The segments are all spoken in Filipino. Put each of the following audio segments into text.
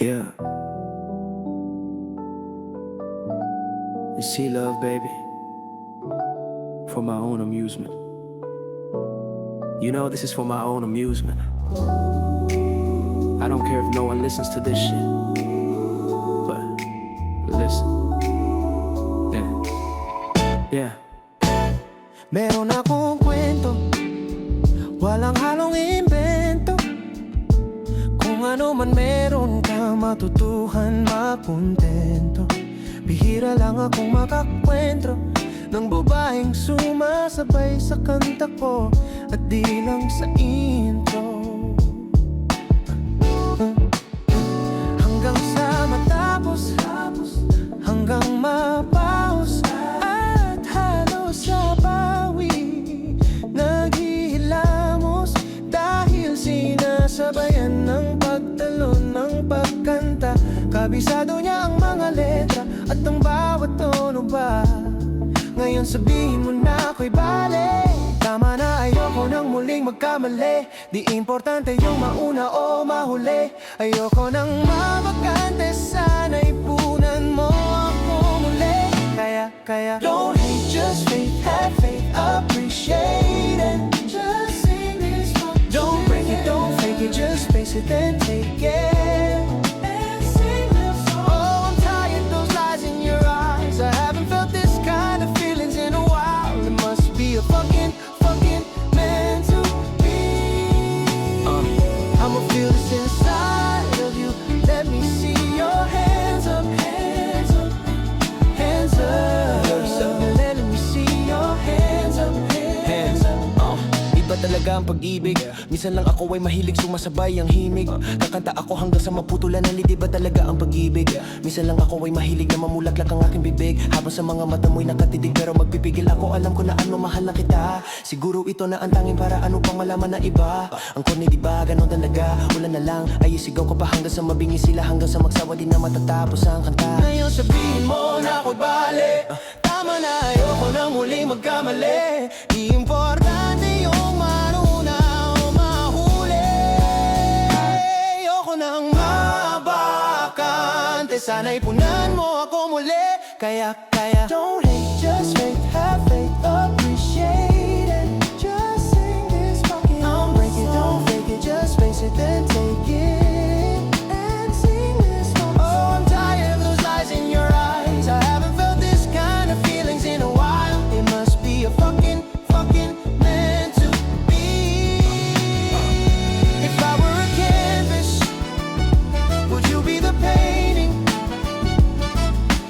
Yeah. You see, love, baby, for my own amusement. You know, this is for my own amusement. I don't care if no one listens to this shit, but listen. Yeah. Meron akong kwento, walang halong imbento. Kung ano man meron ka, matutuhan, makontento. Bihira lang akong makakwentro ng babaeng sumasabay sa kanta ko at di lang sa intro. Hanggang sa matapos, hanggang mapaus at halos sa bawi naghihilamos dahil sinasabayan ng pagtalon ng pagkanta. Kabisado niya ang mga letra at ang bawat tono ba. Ngayon sabihin mo na ako'y bale. Tama na, ayoko nang muling magkamali. Di importante yung mauna o mahuli. Ayoko nang mabakante, sana'y punan mo ako muli. Kaya don't hate, just faith, have faith, appreciate it. Just sing this song. Don't break it, don't fake it, just face it and take it. And sing this song. Oh, I'm tired of those lies in your eyes. I haven't felt this kind of feelings in a while. It must be a fucking meant to be. I'ma feel this inside of you. Let me see your hands up, hands up, hands up. Let me see your hands up, hands up. Iba talaga ang pag-ibig. Minsan lang ako ay mahilig sumasabay ang himig. Kakanta ako hanggang sa maputulan ng lidi. Ba talaga ang pag-ibig? Minsan lang ako ay mahilig na mamulaklak ang aking bibig. Habang sa mga mata mo'y nakatitig pero magpipigil ako. Alam ko na ano, mahal na kita. Siguro ito na ang tanging para ano pang malaman na iba. Ang corny diba, ganon talaga. Ulan na lang, ay isigaw ko pa hanggang sa mabingi sila. Hanggang sa magsawa di na matatapos ang kanta. Ngayon sabihin mo na ako'y bale. Tama na, ayoko nang muling magkamali. Di importante yung manuna o mahuli. Ayoko nang mabakante, sana'y punan mo ako muli. Kaya don't hate, just faith, have faith, appreciate it. Just sing this fucking song. Break it, don't fake it, just face it and take it. And sing this song. Oh, I'm tired of those lies in your eyes. I haven't felt this kind of feelings in a while. It must be a fucking meant to be. If I were a canvas, would you be the painting?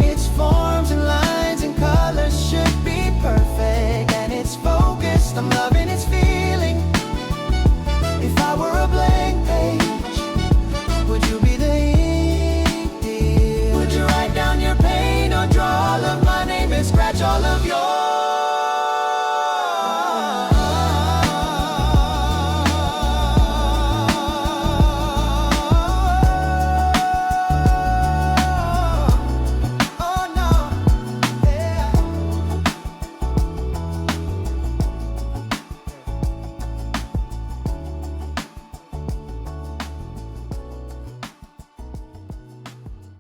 Its forms and lines and colors should be perfect, and it's focused. I'm loving its feeling. If I were a blank page, would you be the ink, dear? Would you write down your pain or draw all of my name and scratch all of your